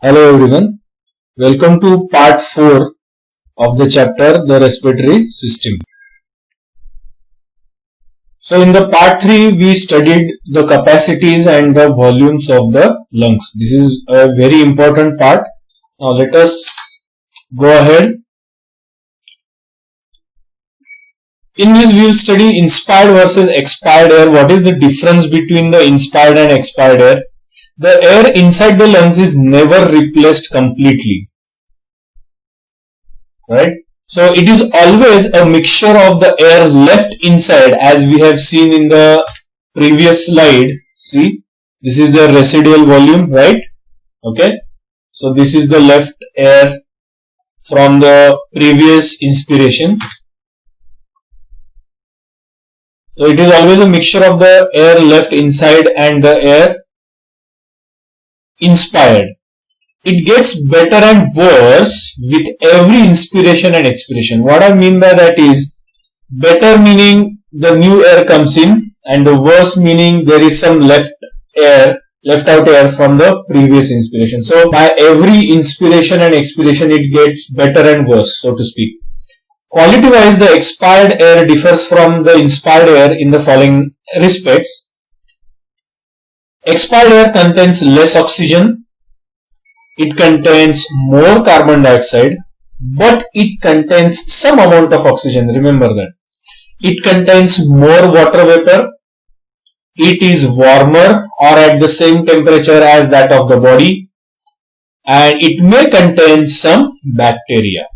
Hello everyone, welcome to part 4 of the chapter The Respiratory System. So in the part 3 we studied the capacities and the volumes of the lungs. This is a very important part. Now let us go ahead. In this we will study inspired versus expired air. What is the difference between the inspired and expired air? The air inside the lungs is never replaced completely, right? So it is always a mixture of the air left inside, as we have seen in the previous slide. See, this is the residual volume, right? Okay, so this is the left air from the previous inspiration. So it is always a mixture of the air left inside and the air inspired. It gets better and worse with every inspiration and expiration. What I mean by that is, better meaning the new air comes in, and the worse meaning there is some left out air from the previous inspiration. So by every inspiration and expiration it gets better and worse, so to speak. Quality wise, the expired air differs from the inspired air in the following respects. Expired air contains less oxygen, it contains more carbon dioxide, but it contains some amount of oxygen. Remember that. It contains more water vapor, it is warmer or at the same temperature as that of the body, and it may contain some bacteria.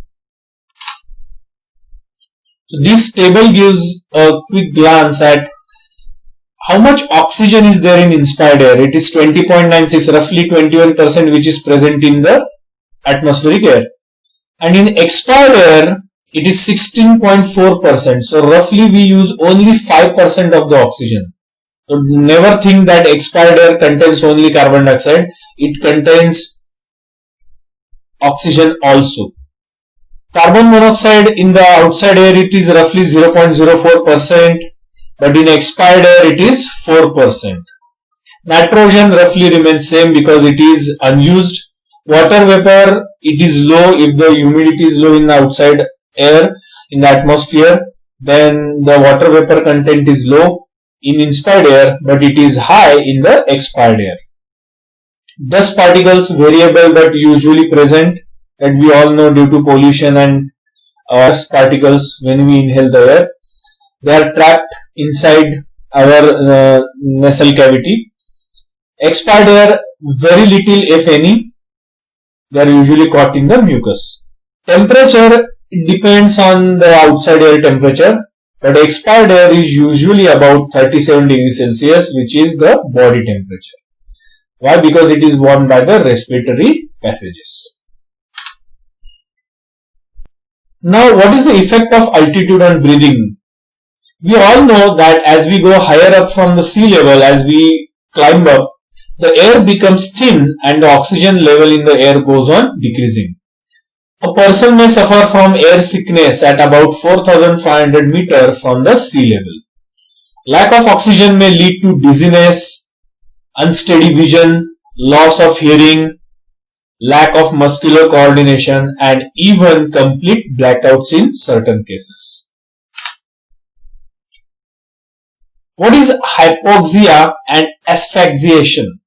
So this table gives a quick glance at how much oxygen is there in inspired air. It is 20.96, roughly 21%, which is present in the atmospheric air. And in expired air, it is 16.4%. So roughly we use only 5% of the oxygen. So never think that expired air contains only carbon dioxide. It contains oxygen also. Carbon monoxide in the outside air, it is roughly 0.04%. But in expired air it is 4%. Nitrogen roughly remains same because it is unused. Water vapor, it is low. If the humidity is low in the outside air, in the atmosphere, then the water vapor content is low in inspired air, but it is high in the expired air. Dust particles, variable but usually present, that we all know due to pollution and dust particles when we inhale the air. They are trapped inside our nasal cavity. Expired air, very little if any, they are usually caught in the mucus. Temperature depends on the outside air temperature, but expired air is usually about 37 degrees Celsius, which is the body temperature. Why? Because it is warmed by the respiratory passages. Now, what is the effect of altitude on breathing? We all know that as we go higher up from the sea level, as we climb up, the air becomes thin and the oxygen level in the air goes on decreasing. A person may suffer from air sickness at about 4,500 meters from the sea level. Lack of oxygen may lead to dizziness, unsteady vision, loss of hearing, lack of muscular coordination, and even complete blackouts in certain cases. What is hypoxia and asphyxiation?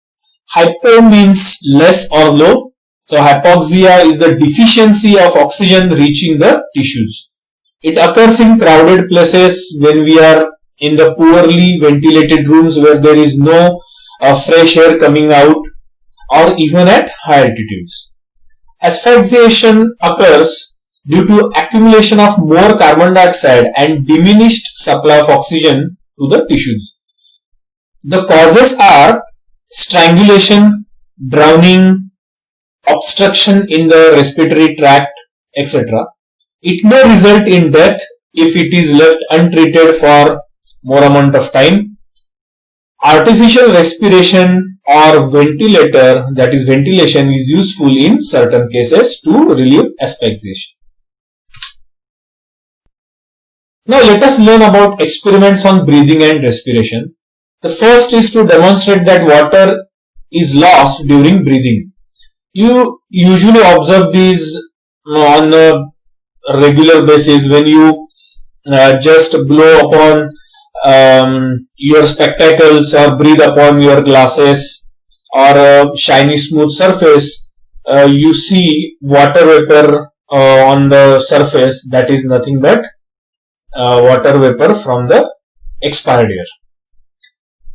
Hypo means less or low. So hypoxia is the deficiency of oxygen reaching the tissues. It occurs in crowded places when we are in the poorly ventilated rooms where there is no fresh air coming out, or even at high altitudes. Asphyxiation occurs due to accumulation of more carbon dioxide and diminished supply of oxygen to the tissues. The causes are strangulation, drowning, obstruction in the respiratory tract, etc. It may result in death if it is left untreated for more amount of time. Artificial respiration or ventilator, that is ventilation, is useful in certain cases to relieve asphyxiation. Now let us learn about experiments on breathing and respiration. The first is to demonstrate that water is lost during breathing. You usually observe these on a regular basis when you just blow upon your spectacles or breathe upon your glasses or a shiny smooth surface. You see water vapor on the surface. That is nothing but water vapor from the expired air.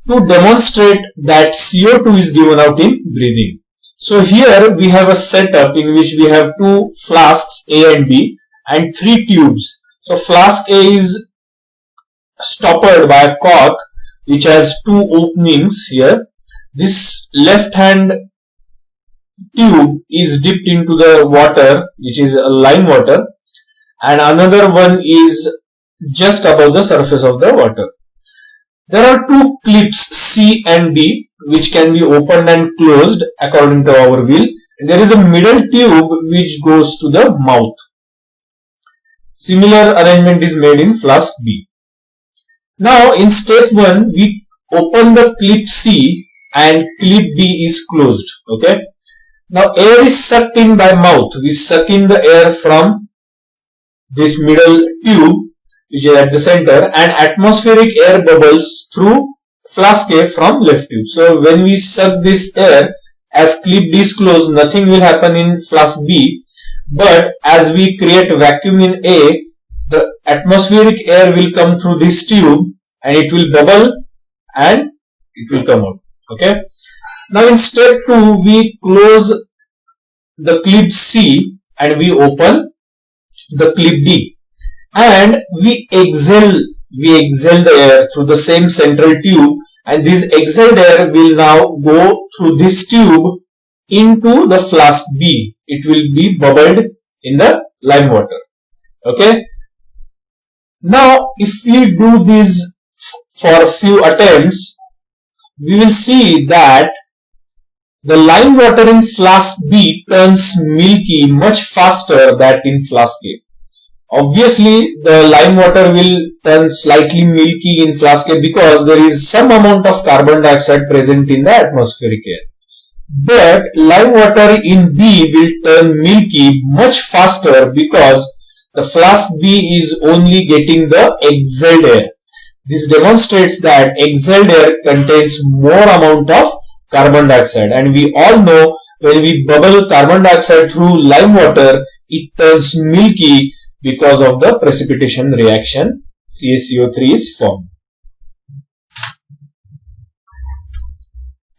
To demonstrate that CO2 is given out in breathing. So here we have a setup in which we have two flasks A and B and three tubes. So flask A is stoppered by a cork which has two openings here. This left hand tube is dipped into the water, which is lime water, and another one is just above the surface of the water. There are two clips C and D which can be opened and closed according to our will. There is a middle tube which goes to the mouth. Similar arrangement is made in flask B. Now in step 1 we open the clip C and clip B is closed. Okay. Now air is sucked in by mouth. We suck in the air from this middle tube which is at the center, and atmospheric air bubbles through flask A from left tube. So when we suck this air, as clip D is closed, nothing will happen in flask B, but as we create vacuum in A, the atmospheric air will come through this tube and it will bubble and it will come out. Okay. Now in step 2 we close the clip C and we open the clip D. And we exhale the air through the same central tube, and this exhaled air will now go through this tube into the flask B. It will be bubbled in the lime water. Okay. Now if we do this for a few attempts, we will see that the lime water in flask B turns milky much faster than in flask A. Obviously, the lime water will turn slightly milky in flask A because there is some amount of carbon dioxide present in the atmospheric air. But lime water in B will turn milky much faster because the flask B is only getting the exhaled air. This demonstrates that exhaled air contains more amount of carbon dioxide, and we all know when we bubble carbon dioxide through lime water, it turns milky because of the precipitation reaction. CaCO3 is formed.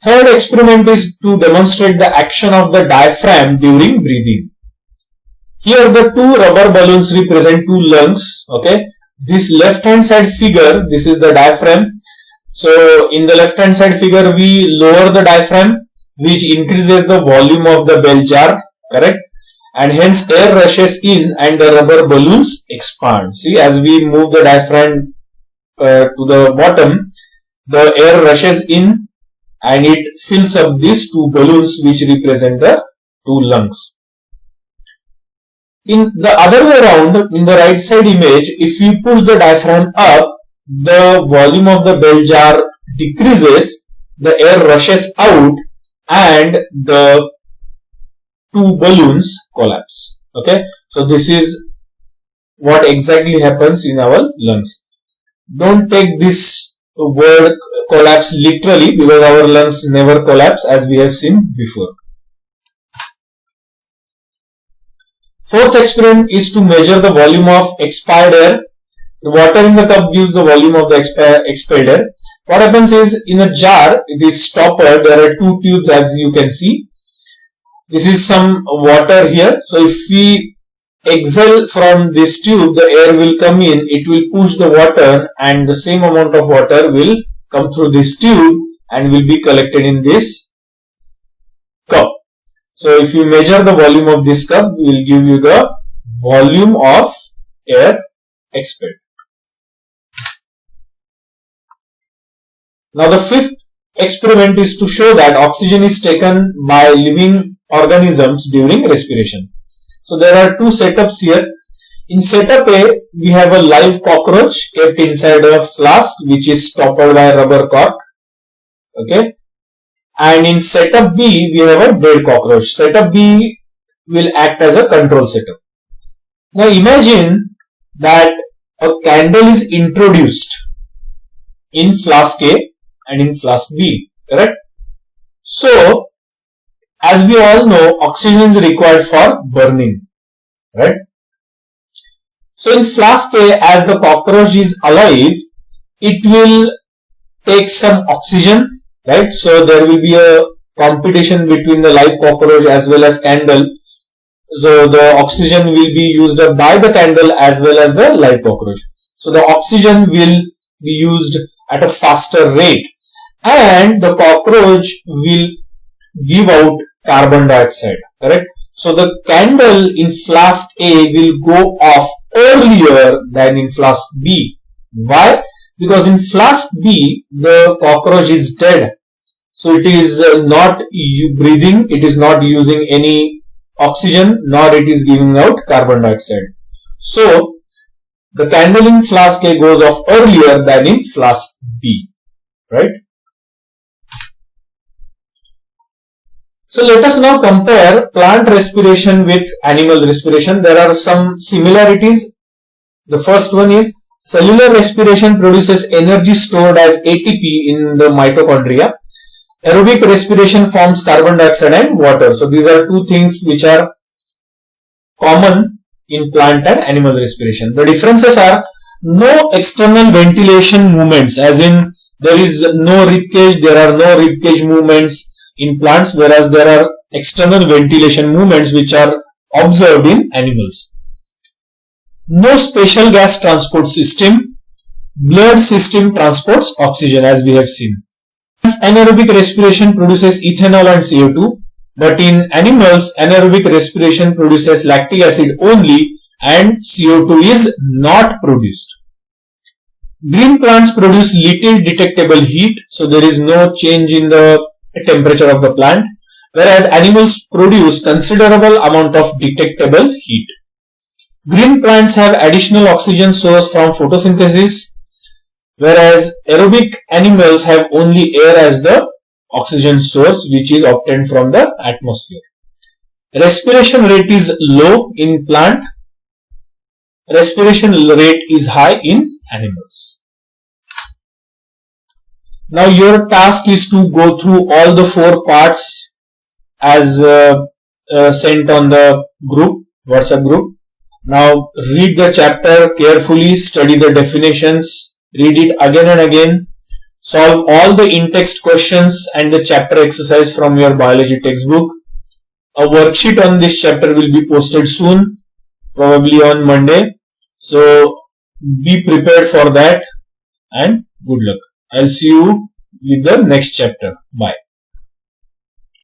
Third experiment is to demonstrate the action of the diaphragm during breathing. Here the two rubber balloons represent two lungs. Okay, this left hand side figure, this is the diaphragm. So in the left hand side figure we lower the diaphragm, which increases the volume of the bell jar, correct? And hence air rushes in and the rubber balloons expand. See, as we move the diaphragm to the bottom, the air rushes in and it fills up these two balloons which represent the two lungs. In the other way around, in the right side image, if you push the diaphragm up, the volume of the bell jar decreases, the air rushes out and the two balloons collapse. Okay, so this is what exactly happens in our lungs. Don't take this word collapse literally, because our lungs never collapse, as we have seen before. Fourth experiment is to measure the volume of expired air. The water in the cup gives the volume of the expelled air. What happens is, in a jar, it is stoppered. There are two tubes, as you can see. This is some water here. So if we exhale from this tube, the air will come in, it will push the water, and the same amount of water will come through this tube and will be collected in this cup. So if you measure the volume of this cup, it will give you the volume of air expelled. Now the fifth experiment is to show that oxygen is taken by living organisms during respiration. So there are two setups here. In setup A, we have a live cockroach kept inside a flask which is stoppered by a rubber cork. Okay, and in setup B we have a dead cockroach. Setup B will act as a control setup. Now imagine that a candle is introduced in flask A and in flask B, correct? So as we all know, oxygen is required for burning, right? So in flask A, as the cockroach is alive, it will take some oxygen, right? So there will be a competition between the live cockroach as well as candle. So the oxygen will be used up by the candle as well as the live cockroach. So the oxygen will be used at a faster rate and the cockroach will give out carbon dioxide, correct? So the candle in flask A will go off earlier than in flask B. Why? Because in flask B, the cockroach is dead. So it is not breathing, it is not using any oxygen, nor it is giving out carbon dioxide. So the candle in flask A goes off earlier than in flask B, right? So let us now compare plant respiration with animal respiration. There are some similarities. The first one is cellular respiration produces energy stored as ATP in the mitochondria. Aerobic respiration forms carbon dioxide and water. So these are two things which are common in plant and animal respiration. The differences are no external ventilation movements, as in there is no rib cage, there are no rib cage movements in plants, whereas there are external ventilation movements which are observed in animals. No special gas transport system. Blood system transports oxygen, as we have seen. Anaerobic respiration produces ethanol and CO2, but in animals, anaerobic respiration produces lactic acid only and CO2 is not produced. Green plants produce little detectable heat, so there is no change in the temperature of the plant, whereas animals produce considerable amount of detectable heat. Green plants have additional oxygen source from photosynthesis, whereas aerobic animals have only air as the oxygen source which is obtained from the atmosphere. Respiration rate is low in plant. Respiration rate is high in animals. Now your task is to go through all the 4 parts as sent on the group, WhatsApp group. Now read the chapter carefully, study the definitions, read it again and again, solve all the in-text questions and the chapter exercise from your biology textbook. A worksheet on this chapter will be posted soon, probably on Monday. So be prepared for that and good luck. I'll see you with the next chapter. Bye.